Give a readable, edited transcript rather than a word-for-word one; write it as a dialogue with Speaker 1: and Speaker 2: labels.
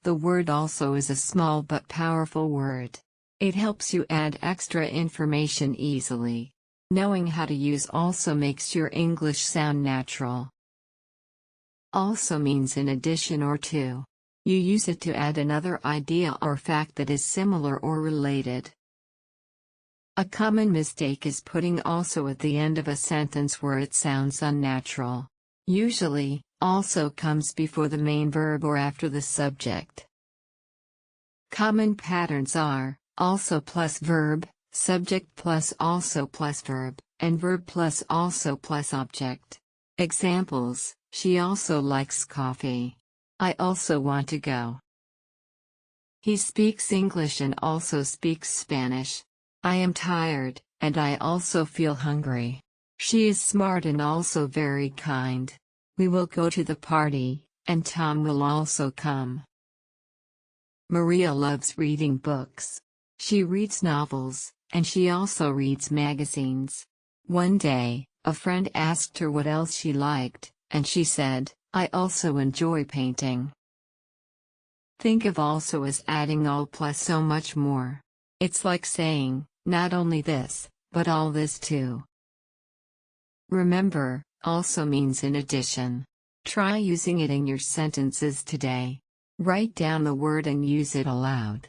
Speaker 1: The word also is a small but powerful word. It helps you add extra information easily. Knowing how to use also makes your English sound natural. Also means in addition or to. You use it to add another idea or fact that is similar or related. A common mistake is putting also at the end of a sentence where it sounds unnatural. Usually, also comes before the main verb or after the subject. Common patterns are also plus verb, subject plus also plus verb, and verb plus also plus object. Examples: she also likes coffee. I also want to go. He speaks English and also speaks Spanish. I am tired, and I also feel hungry. She is smart and also very kind. We will go to the party, and Tom will also come. Maria loves reading books. She reads novels, and she also reads magazines. One day, a friend asked her what else she liked, and she said, I also enjoy painting. Think of also as adding all plus so much more. It's like saying, not only this, but all this too. Remember, also means in addition. Try using it in your sentences today. Write down the word and use it aloud.